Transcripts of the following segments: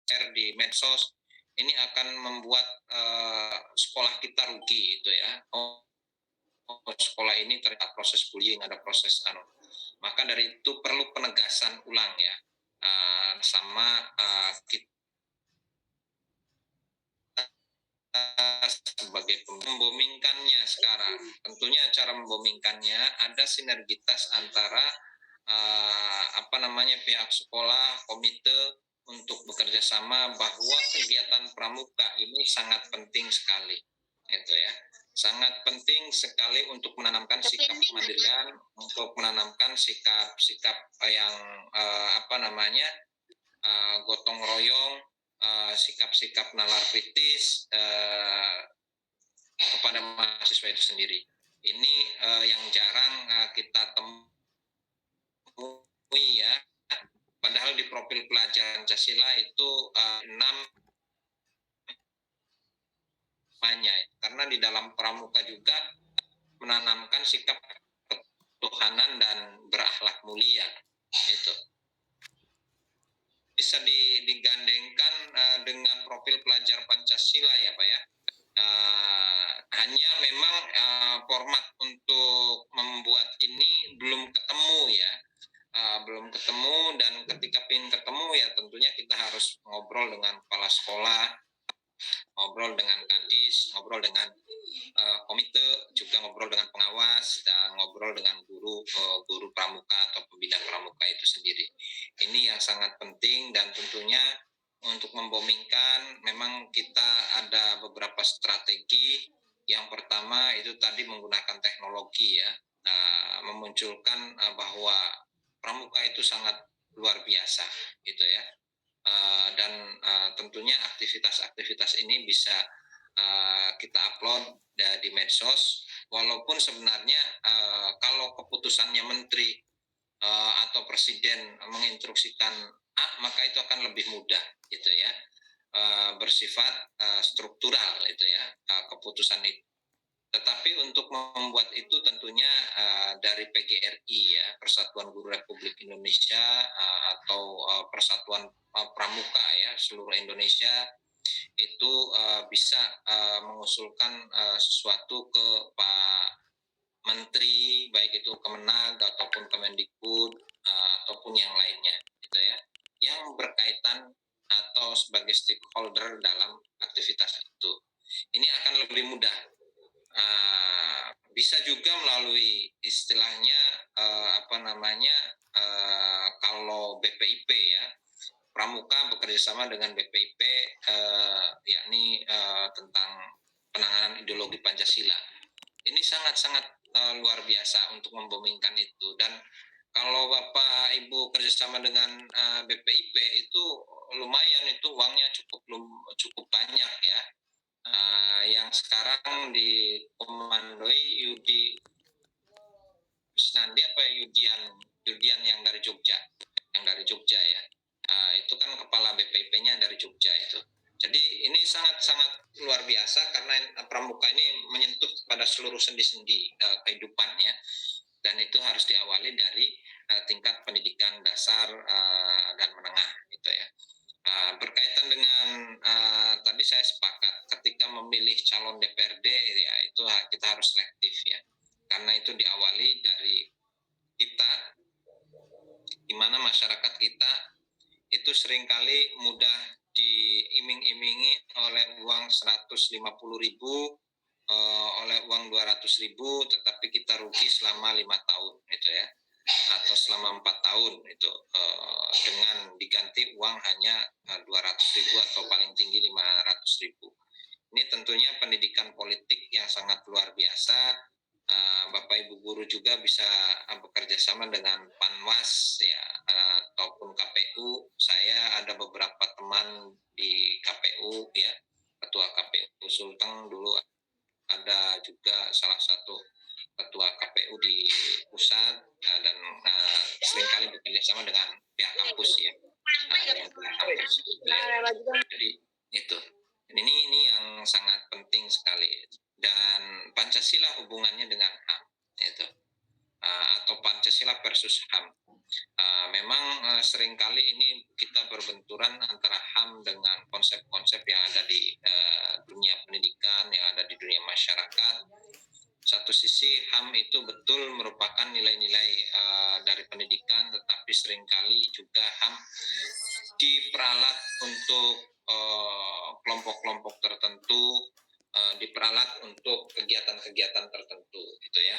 share di medsos, ini akan membuat sekolah kita rugi gitu ya. Sekolah ini ternyata proses bullying, ada proses maka dari itu perlu penegasan ulang ya, sama kita sebagai membomingkannya sekarang. Tentunya cara membomingkannya ada sinergitas antara pihak sekolah, komite untuk bekerja sama bahwa kegiatan pramuka ini sangat penting sekali, itu ya. Sangat penting sekali untuk menanamkan sikap kemandirian, untuk menanamkan sikap-sikap yang gotong royong, sikap-sikap nalar kritis kepada mahasiswa itu sendiri. Ini yang jarang kita temui ya. Padahal di profil pelajaran Pancasila itu 6 karena di dalam pramuka juga menanamkan sikap ketuhanan dan berakhlak mulia itu. Bisa digandengkan dengan profil pelajar Pancasila ya Pak ya. Hanya memang format untuk membuat ini belum ketemu ya. Belum ketemu, dan ketika ingin ketemu ya tentunya kita harus ngobrol dengan kepala sekolah, ngobrol dengan kadis, ngobrol dengan komite, juga ngobrol dengan pengawas, dan ngobrol dengan guru pramuka atau pembina pramuka itu sendiri. Ini yang sangat penting, dan tentunya untuk membomingkan memang kita ada beberapa strategi. Yang pertama itu tadi menggunakan teknologi ya, memunculkan bahwa pramuka itu sangat luar biasa gitu ya. Dan tentunya aktivitas-aktivitas ini bisa kita upload di medsos, walaupun sebenarnya kalau keputusannya menteri atau presiden menginstruksikan A, maka itu akan lebih mudah gitu ya, bersifat struktural itu ya keputusan itu. Tetapi untuk membuat itu tentunya dari PGRI ya, Persatuan Guru Republik Indonesia, atau Persatuan Pramuka ya seluruh Indonesia, itu bisa mengusulkan sesuatu ke Pak Menteri, baik itu Kemenag ataupun Kemendikbud ataupun yang lainnya gitu ya, yang berkaitan atau sebagai stakeholder dalam aktivitas itu. Ini akan lebih mudah. Bisa juga melalui istilahnya kalau BPIP ya, pramuka bekerjasama dengan BPIP yakni tentang penanganan ideologi Pancasila. Ini sangat-sangat luar biasa untuk membomingkan itu. Dan kalau Bapak Ibu kerjasama dengan BPIP itu lumayan, itu uangnya cukup banyak ya. Yang sekarang dikomandoi Yudi Kusnandi Yudian yang dari Jogja ya. Itu kan kepala BPIP-nya dari Jogja itu. Jadi ini sangat-sangat luar biasa karena pramuka ini menyentuh pada seluruh sendi-sendi kehidupan ya. Dan itu harus diawali dari tingkat pendidikan dasar dan menengah gitu ya. Berkaitan dengan tadi saya sepakat ketika memilih calon DPRD ya, itu kita harus selektif ya, karena itu diawali dari kita, di mana masyarakat kita itu seringkali mudah diiming-imingi oleh uang 150.000, oleh uang 200.000, tetapi kita rugi selama 5 tahun gitu ya, atau selama 4 tahun itu dengan diganti uang hanya 200.000 atau paling tinggi 500.000. Ini tentunya pendidikan politik yang sangat luar biasa. Bapak Ibu guru juga bisa bekerja sama dengan Panwas ya, ataupun KPU. Saya ada beberapa teman di KPU ya, ketua KPU Sulteng dulu, ada juga salah satu ketua KPU di pusat, dan seringkali bekerja sama dengan pihak kampus ya. Jadi itu. Ini yang sangat penting sekali, dan Pancasila hubungannya dengan HAM itu, atau Pancasila versus HAM. Memang seringkali ini kita berbenturan antara HAM dengan konsep-konsep yang ada di dunia pendidikan, yang ada di dunia masyarakat. Satu sisi HAM itu betul merupakan nilai-nilai dari pendidikan, tetapi seringkali juga HAM diperalat untuk kelompok-kelompok tertentu, diperalat untuk kegiatan-kegiatan tertentu, gitu ya.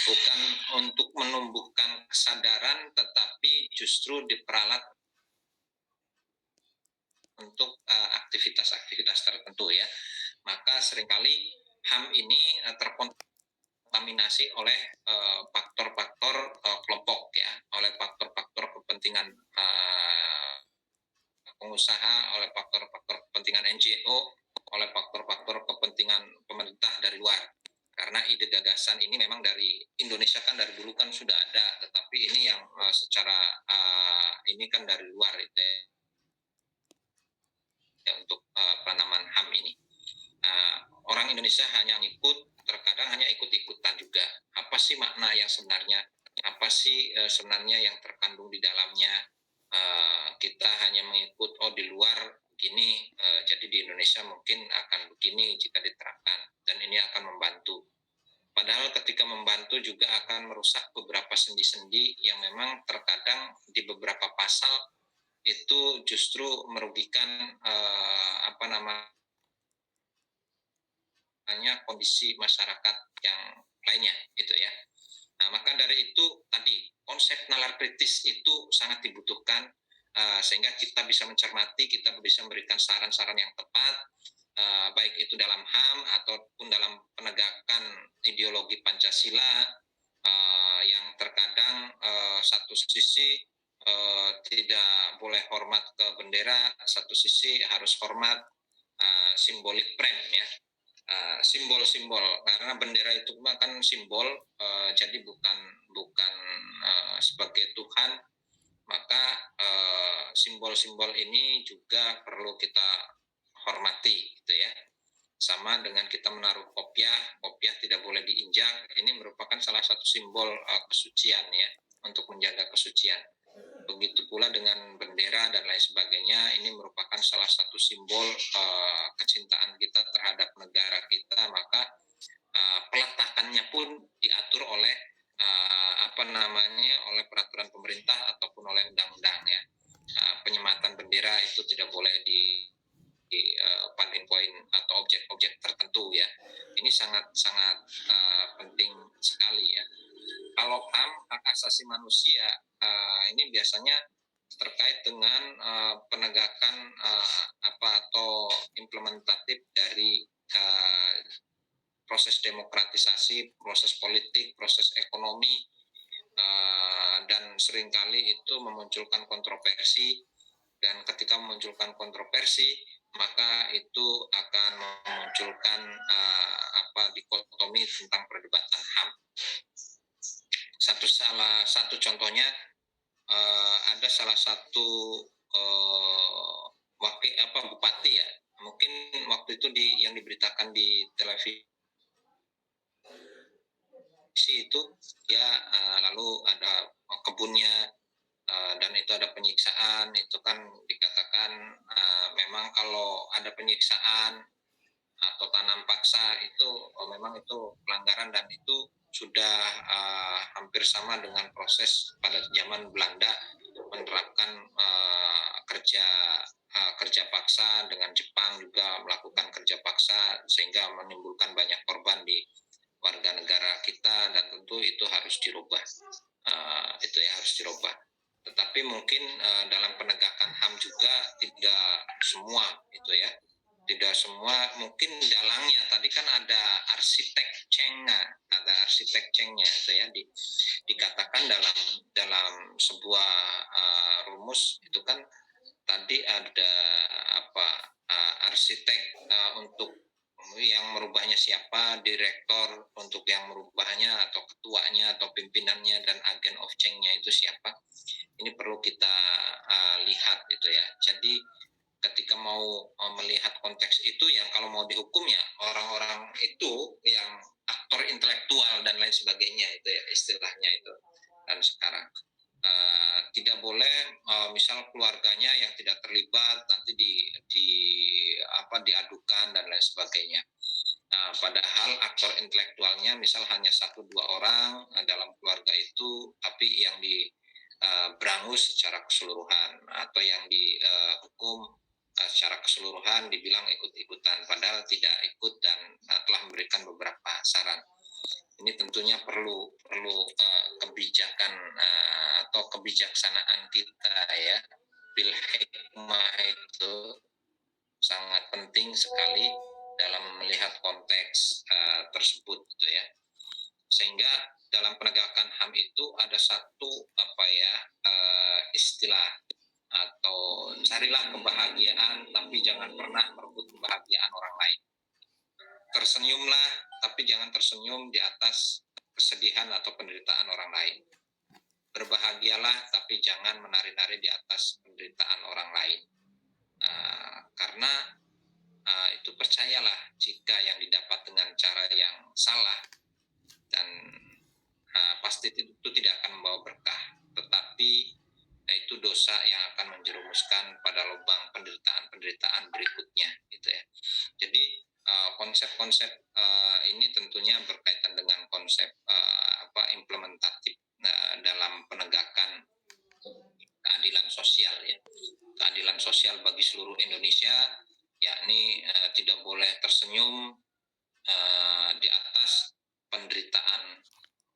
Bukan untuk menumbuhkan kesadaran, tetapi justru diperalat untuk aktivitas-aktivitas tertentu ya. Maka seringkali HAM ini terkontaminasi oleh faktor-faktor kelompok ya, oleh faktor-faktor kepentingan pengusaha, oleh faktor-faktor kepentingan NGO, oleh faktor-faktor kepentingan pemerintah dari luar. Karena ide gagasan ini memang dari Indonesia kan dari dulu kan sudah ada, tetapi ini yang secara ini kan dari luar itu ya, untuk penanaman HAM ini. Orang Indonesia hanya ngikut, terkadang hanya ikut-ikutan juga. Apa sih makna yang sebenarnya? Apa sih sebenarnya yang terkandung di dalamnya? Kita hanya mengikut, oh di luar begini, jadi di Indonesia mungkin akan begini jika diterapkan, dan ini akan membantu. Padahal ketika membantu juga akan merusak beberapa sendi-sendi yang memang terkadang di beberapa pasal itu justru merugikan kondisi masyarakat yang lainnya itu ya. Nah, maka dari itu tadi konsep nalar kritis itu sangat dibutuhkan sehingga kita bisa mencermati, kita bisa memberikan saran-saran yang tepat, baik itu dalam HAM ataupun dalam penegakan ideologi Pancasila yang terkadang satu sisi tidak boleh hormat ke bendera, satu sisi harus hormat simbolik prem ya. Simbol-simbol, karena bendera itu kan simbol, jadi bukan sebagai Tuhan, maka simbol-simbol ini juga perlu kita hormati gitu ya. Sama dengan kita menaruh kopiah tidak boleh diinjak, ini merupakan salah satu simbol kesucian ya, untuk menjaga kesucian. Begitu pula dengan bendera dan lain sebagainya, ini merupakan salah satu simbol kecintaan kita terhadap negara kita, maka peletakannya pun diatur oleh oleh peraturan pemerintah ataupun oleh undang-undang ya. Penyematan bendera itu tidak boleh di poin atau objek-objek tertentu ya. Ini sangat penting sekali ya. Kalau HAM, hak asasi manusia, ini biasanya terkait dengan penegakan atau implementatif dari proses demokratisasi, proses politik, proses ekonomi, dan seringkali itu memunculkan kontroversi, dan ketika memunculkan kontroversi maka itu akan memunculkan dikotomi tentang perdebatan HAM. Salah satu contohnya ada salah satu bupati ya, mungkin waktu itu yang diberitakan di televisi itu ya, lalu ada kebunnya dan itu ada penyiksaan, itu kan dikatakan memang kalau ada penyiksaan atau tanam paksa itu memang itu pelanggaran, dan itu sudah hampir sama dengan proses pada zaman Belanda menerapkan kerja paksa, dengan Jepang juga melakukan kerja paksa sehingga menimbulkan banyak korban di warga negara kita, dan tentu itu harus dirubah. Itu ya harus dirubah. Tetapi mungkin dalam penegakan HAM juga tidak semua itu ya, tidak semua, mungkin dalangnya tadi kan ada arsitek cengnya itu ya, dikatakan dalam sebuah rumus itu kan tadi ada arsitek untuk yang merubahnya siapa, direktor untuk yang merubahnya, atau ketuanya atau pimpinannya, dan agen of change-nya itu siapa. Ini perlu kita lihat itu ya. Jadi ketika mau melihat konteks itu, yang kalau mau dihukum ya orang-orang itu yang aktor intelektual dan lain sebagainya itu ya, istilahnya itu. Dan sekarang Tidak boleh misal keluarganya yang tidak terlibat nanti diadukan dan lain sebagainya. Padahal aktor intelektualnya misal hanya 1-2 orang dalam keluarga itu, tapi yang berangus secara keseluruhan atau yang dihukum secara keseluruhan dibilang ikut-ikutan, padahal tidak ikut dan telah memberikan beberapa saran. Ini tentunya perlu kebijakan atau kebijaksanaan kita ya. Bil hikmah itu sangat penting sekali dalam melihat konteks tersebut gitu ya. Sehingga dalam penegakan HAM itu ada satu istilah atau carilah kebahagiaan tapi jangan pernah merebut kebahagiaan orang lain. Tersenyumlah tapi jangan tersenyum di atas kesedihan atau penderitaan orang lain. Berbahagialah tapi jangan menari-nari di atas penderitaan orang lain. Karena itu percayalah, jika yang didapat dengan cara yang salah dan pasti itu tidak akan membawa berkah, tetapi itu dosa yang akan menjerumuskan pada lubang penderitaan berikutnya gitu ya. Jadi konsep-konsep ini tentunya berkaitan dengan konsep implementatif dalam penegakan keadilan sosial ya. Keadilan sosial bagi seluruh Indonesia, yakni tidak boleh tersenyum di atas penderitaan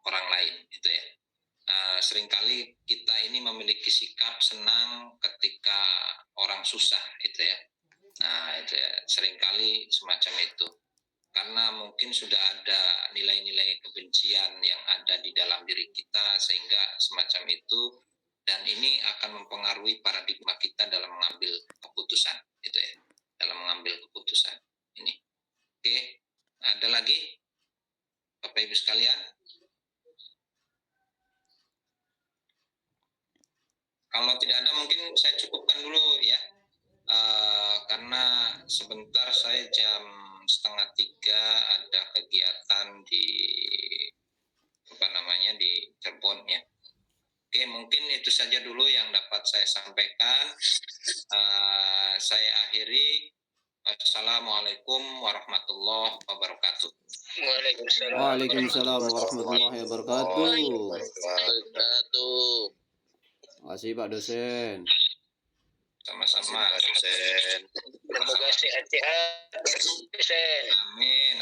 orang lain gitu ya. Seringkali kita ini memiliki sikap senang ketika orang susah itu ya. Itu ya, seringkali semacam itu. Karena mungkin sudah ada nilai-nilai kebencian yang ada di dalam diri kita sehingga semacam itu, dan ini akan mempengaruhi paradigma kita dalam mengambil keputusan itu ya. Dalam mengambil keputusan ini. Oke, ada lagi Bapak Ibu sekalian? Kalau tidak ada mungkin saya cukupkan dulu ya, karena sebentar saya jam 2:30 ada kegiatan di di Cirebon ya. Oke, mungkin itu saja dulu yang dapat saya sampaikan. Saya akhiri. Assalamualaikum warahmatullahi wabarakatuh. Waalaikumsalam warahmatullahi wabarakatuh. Terima kasih Pak dosen. Sama-sama dosen. Semoga sehat-sehat dosen. Amin.